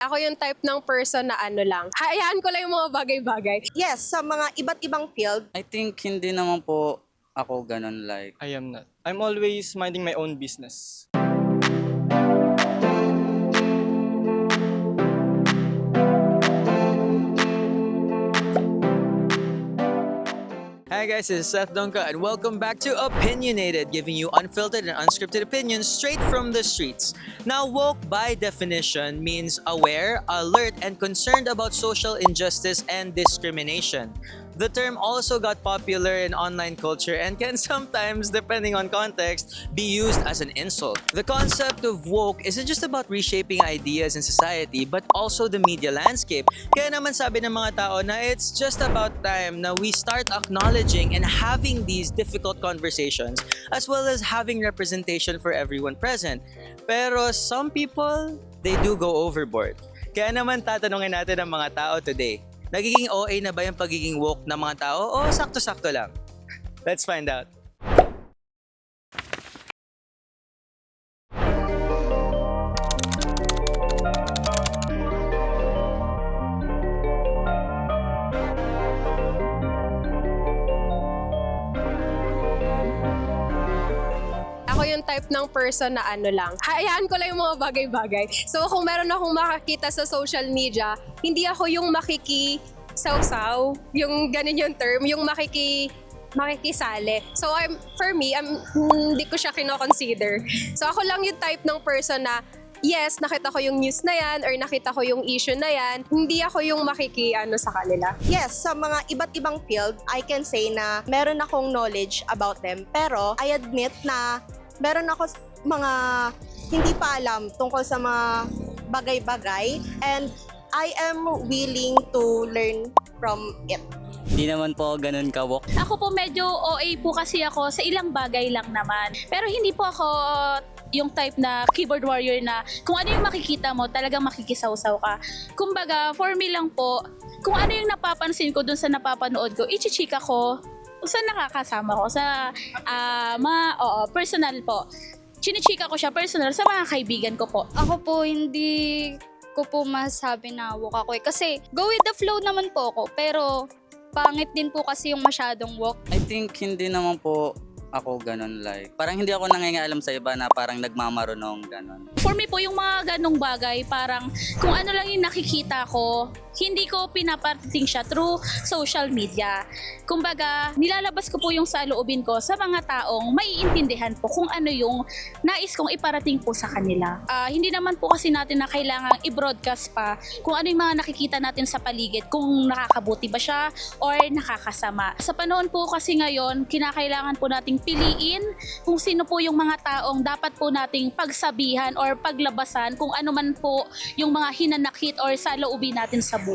Ako yung type ng person na ano lang, hayaan ko lang yung mga bagay-bagay. Yes, sa mga iba't ibang field. I think hindi naman po ako ganun like. I am not. I'm always minding my own business. Hi guys, this is Seth Donka and welcome back to Opinionated, giving you unfiltered and unscripted opinions straight from the streets. Now, woke by definition means aware, alert, and concerned about social injustice and discrimination. The term also got popular in online culture and can sometimes, depending on context, be used as an insult. The concept of woke isn't just about reshaping ideas in society, but also the media landscape. Kaya naman sabi ng mga tao na it's just about time na we start acknowledging and having these difficult conversations, as well as having representation for everyone present. Pero some people, they do go overboard. Kaya naman tatanungin natin ang mga tao today. Nagiging OA na ba yung pagiging woke ng mga tao o sakto-sakto lang? Let's find out. Ako yung type ng person na ano lang, hayaan ko lang yung mga bagay-bagay. So kung meron akong makakita sa social media, hindi ako yung makikisawsaw, yung ganun yung term, yung makikisali. So for me, hindi ko siya kino-consider. So ako lang yung type ng person na yes, nakita ko yung news na yan or nakita ko yung issue na yan, hindi ako yung sa kanila. Yes, sa mga iba't ibang field, I can say na meron akong knowledge about them. Pero I admit na meron ako mga hindi pa alam tungkol sa mga bagay-bagay and I am willing to learn from it. Hindi naman po ako ganun ka-woke. Ako po medyo OA po kasi ako sa ilang bagay lang naman. Pero hindi po ako yung type na keyboard warrior na kung ano yung makikita mo, talagang makikisawsaw ka. Kumbaga, for me lang po, kung ano yung napapansin ko dun sa napapanood ko, ichichika ko sa nakakasama ko, sa personal po. Chinichika ko siya personal sa mga kaibigan ko po. Ako po, hindi ko po masabi na woke ako eh. Kasi go with the flow naman po ako. Pero pangit din po kasi yung masyadong woke. I think hindi naman po ako ganun like. Parang hindi ako nangingialam sa iba na parang nagmamarunong ganun. For me po, yung mga ganong bagay, parang kung ano lang yung nakikita ko, hindi ko pinaparating siya through social media. Kumbaga, nilalabas ko po yung saloobin ko sa mga taong maiintindihan po kung ano yung nais kong iparating po sa kanila. Hindi naman po kasi natin na kailangang i-broadcast pa kung ano yung mga nakikita natin sa paligid, kung nakakabuti ba siya or nakakasama. Sa panahon po kasi ngayon, kinakailangan po nating piliin kung sino po yung mga taong dapat po nating pagsabihan or paglabasan kung ano man po yung mga hinanakit or saloobin natin sa buhay.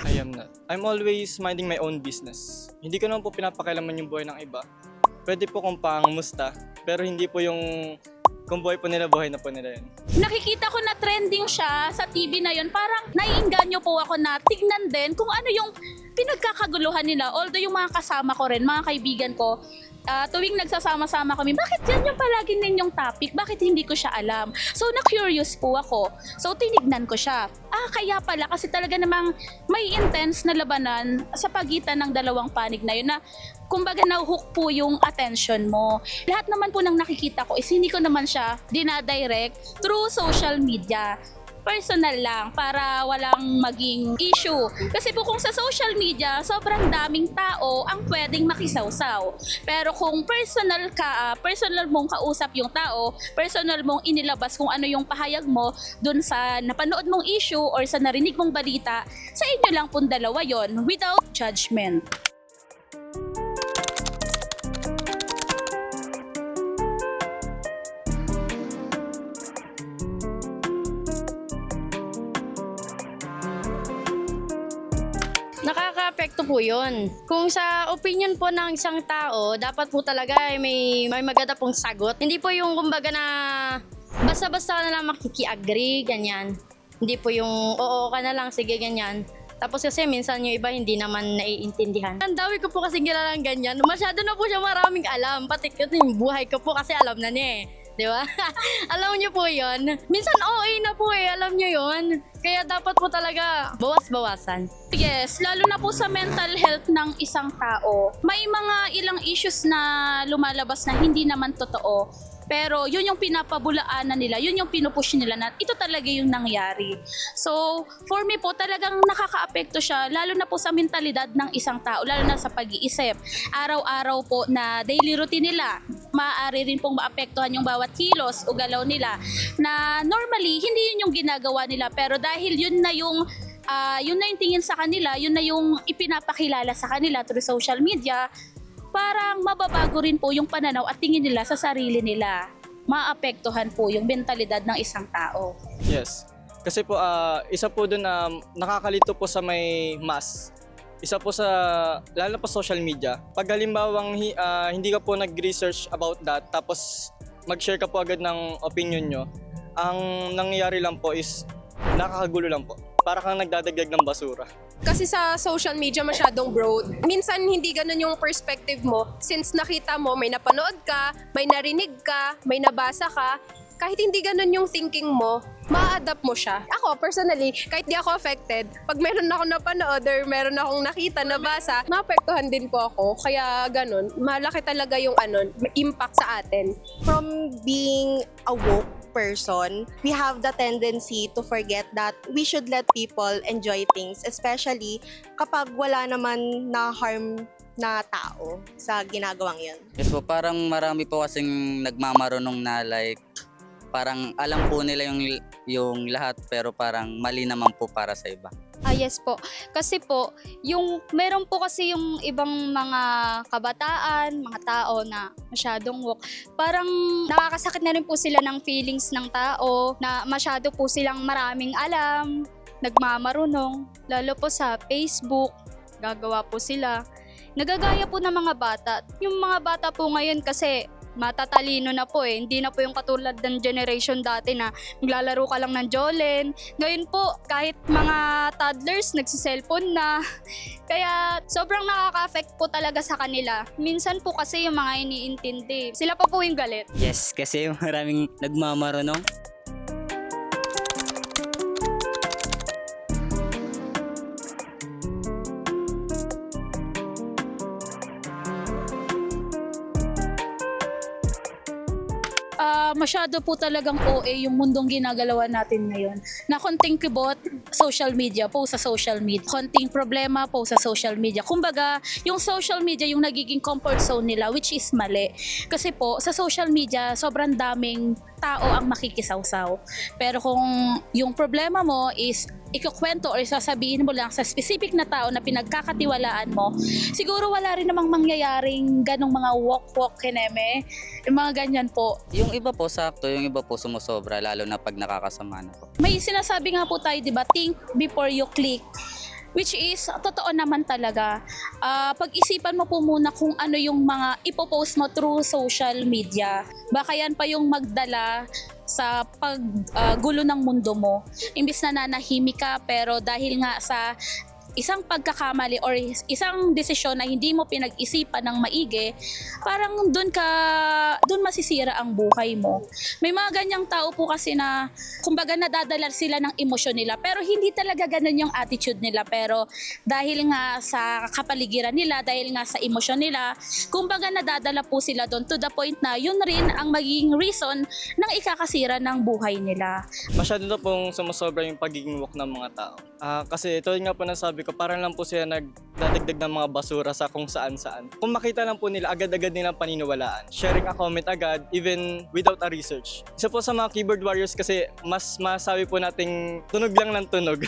I am not. I'm always minding my own business. Hindi ko naman po pinapakailaman yung buhay ng iba. Pwede po kung pangamusta, pero hindi po yung kung buhay po nila, buhay na po nila yun. Nakikita ko na trending siya sa TV na yun, parang naiinganyo po ako na tignan din kung ano yung pinagkakaguluhan nila. Although yung mga kasama ko rin, mga kaibigan ko, tuwing nagsasama-sama kami, bakit yan yung palagi ninyong topic? Bakit hindi ko siya alam? So, na-curious po ako. So, tinignan ko siya. Kaya pala, kasi talaga namang may intense na labanan sa pagitan ng dalawang panig na yun na kumbaga na-hook po yung attention mo. Lahat naman po ng nakikita ko is hindi ko naman siya dinadirect through social media. Personal lang para walang maging issue. Kasi po kung sa social media, sobrang daming tao ang pwedeng makisawsaw. Pero kung personal ka, personal mong kausap yung tao, personal mong inilabas kung ano yung pahayag mo dun sa napanood mong issue or sa narinig mong balita, sa inyo lang pong dalawa yon without judgment. Nakaka-apekto po yun. Kung sa opinion po ng isang tao, dapat po talaga ay may maganda pong sagot. Hindi po yung kumbaga na basta-basta ka na lang makiki-agree, ganyan. Hindi po yung oo ka na lang, sige, ganyan. Tapos kasi minsan yung iba hindi naman naiintindihan. Ang dami ko po kasi kilalang ganyan. Masyado na po siya maraming alam. Pati yung buhay ko po kasi alam na niya eh. di ba? Alam niyo po yon. Minsan OA na po alam niyo yon. Kaya dapat po talaga bawas-bawasan. Yes, lalo na po sa mental health ng isang tao. May mga ilang issues na lumalabas na hindi naman totoo. Pero yun yung pinapabulaanan nila, yun yung pinupush nila na ito talaga yung nangyari. So, for me po, talagang nakakaapekto siya, lalo na po sa mentalidad ng isang tao, lalo na sa pag-iisip. Araw-araw po na daily routine nila, maaari rin pong maapektuhan yung bawat kilos o galaw nila na normally, hindi yun yung ginagawa nila. Pero dahil yun na yung tingin sa kanila, yun na yung ipinapakilala sa kanila through social media, parang mababago rin po yung pananaw at tingin nila sa sarili nila. Maapektuhan po yung mentalidad ng isang tao. Yes. Kasi po, isa po doon na nakakalito po sa may mass. Isa po sa, lalo na po social media. Pag halimbawang hindi ka po nag-research about that, tapos mag-share ka po agad ng opinion nyo, ang nangyayari lang po is nakakagulo lang po. Para kang nagdadagdag ng basura. Kasi sa social media masyadong broad. Minsan hindi ganun yung perspective mo. Since nakita mo, may napanood ka, may narinig ka, may nabasa ka, kahit hindi ganun yung thinking mo, ma-adapt mo siya. Ako, personally, kahit di ako affected, pag meron ako napanood or meron akong nakita, nabasa, maapektuhan din po ako. Kaya ganun, malaki talaga yung impact sa atin. From being a woke person, we have the tendency to forget that we should let people enjoy things, especially kapag wala naman na harm na tao sa ginagawang yun. Yes po, parang marami po kasing nagmamarunong na like, parang alam po nila yung lahat pero parang mali naman po para sa iba. Yes po. Kasi po, meron po kasi yung ibang mga kabataan, mga tao na masyadong woke. Parang nakakasakit na rin po sila ng feelings ng tao, na masyado po silang maraming alam, nagmamarunong. Lalo po sa Facebook, gagawa po sila. Nagagaya po ng mga bata. Yung mga bata po ngayon kasi matatalino na po Hindi na po yung katulad ng generation dati na maglalaro ka lang ng Jolen. Ngayon po, kahit mga toddlers, nagsiselfone na. Kaya sobrang nakaka-affect po talaga sa kanila. Minsan po kasi yung mga iniintindi, sila pa po yung galit. Yes, kasi maraming nagmamarunong. Masyado po talagang OA yung mundong ginagalawan natin ngayon. Na konting kibot, social media, post sa social media. Konting problema, post sa social media. Kumbaga, yung social media yung nagiging comfort zone nila, which is mali. Kasi po, sa social media, sobrang daming tao ang makikisawsaw. Pero kung yung problema mo is ikukwento or sasabihin mo lang sa specific na tao na pinagkakatiwalaan mo, siguro wala rin namang mangyayaring ganong mga walk kineme, yung mga ganyan po. Yung iba po sakto, yung iba po sumusobra, lalo na pag nakakasama na po. May sinasabi nga po tayo, di ba, think before you click. Which is, totoo naman talaga. Pag-isipan mo po muna kung ano yung mga ipopost mo through social media. Baka yan pa yung magdala sa paggulo ng mundo mo. Imbis na nanahimik ka, pero dahil nga sa isang pagkakamali or isang desisyon na hindi mo pinag-isipan ng maigi, parang doon masisira ang buhay mo. May mga ganyang tao po kasi na kumbaga nadadala sila ng emosyon nila pero hindi talaga ganun yung attitude nila, pero dahil nga sa kapaligiran nila, dahil nga sa emosyon nila, kumbaga nadadala po sila doon to the point na yun rin ang magiging reason ng ikakasira ng buhay nila. Masyado na pong sumusobra yung pagiging woke ng mga tao. Kasi ito nga po nasabi ko, parang lang po sila nagdadagdag ng mga basura sa kung saan-saan. Kung makita lang po nila, agad-agad nilang paniniwalaan. Sharing a comment agad, even without a research. Isa po sa mga keyboard warriors kasi mas masabi po nating tunog lang ng tunog.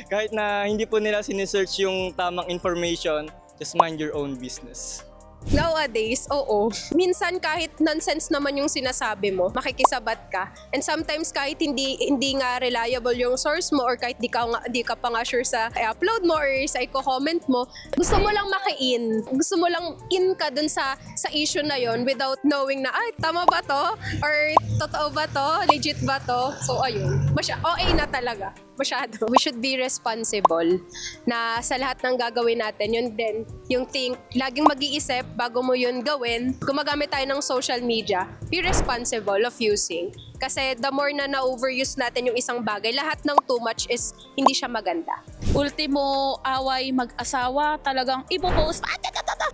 Kahit na hindi po nila sinesearch yung tamang information, just mind your own business. Nowadays, oo. Minsan kahit nonsense naman yung sinasabi mo, makikisabat ka. And sometimes kahit hindi nga reliable yung source mo or kahit di ka pa nga sure sa i-upload mo or sa i-comment mo, gusto mo lang maki-in. Gusto mo lang in ka dun sa issue na yon without knowing na, ay, tama ba to? Or totoo ba to? Legit ba to? So, ayun. OA na talaga. Masyado. We should be responsible na sa lahat ng gagawin natin. Yun din, yung think, laging mag-iisip bago mo yun gawin. Gumagamit tayo ng social media, be responsible of using. Kasi the more na na-overuse natin yung isang bagay, lahat ng too much is hindi siya maganda. Ultimo, away mag-asawa, talagang ipopost.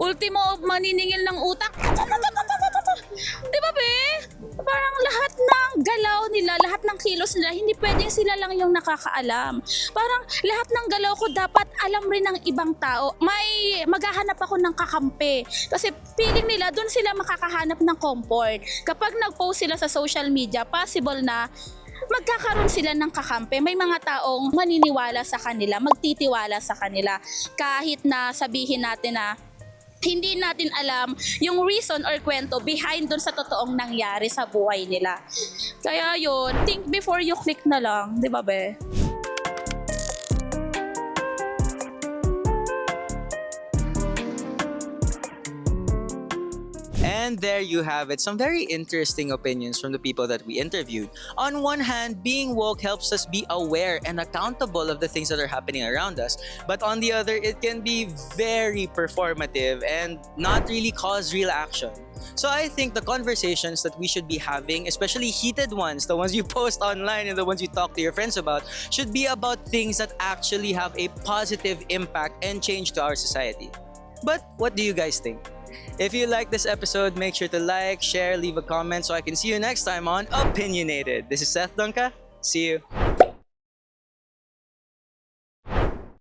Ultimo, maniningil ng utang. Di ba, be? Parang lahat ng galaw nila, lahat ng kilos nila, hindi pwedeng sila lang yung nakakaalam. Parang lahat ng galaw ko dapat alam rin ng ibang tao. May maghahanap ako ng kakampi. Kasi feeling nila, dun sila makakahanap ng comfort. Kapag nag-post sila sa social media, possible na magkakaroon sila ng kakampi. May mga taong maniniwala sa kanila, magtitiwala sa kanila. Kahit na sabihin natin na hindi natin alam yung reason or kwento behind dun sa totoong nangyari sa buhay nila. Kaya yun, think before you click na lang, di ba, be? And there you have it, some very interesting opinions from the people that we interviewed. On one hand, being woke helps us be aware and accountable of the things that are happening around us. But on the other, it can be very performative and not really cause real action. So I think the conversations that we should be having, especially heated ones, the ones you post online and the ones you talk to your friends about, should be about things that actually have a positive impact and change to our society. But what do you guys think? If you like this episode, make sure to like, share, leave a comment so I can see you next time on Opinionated. This is Seth Dunca. See you.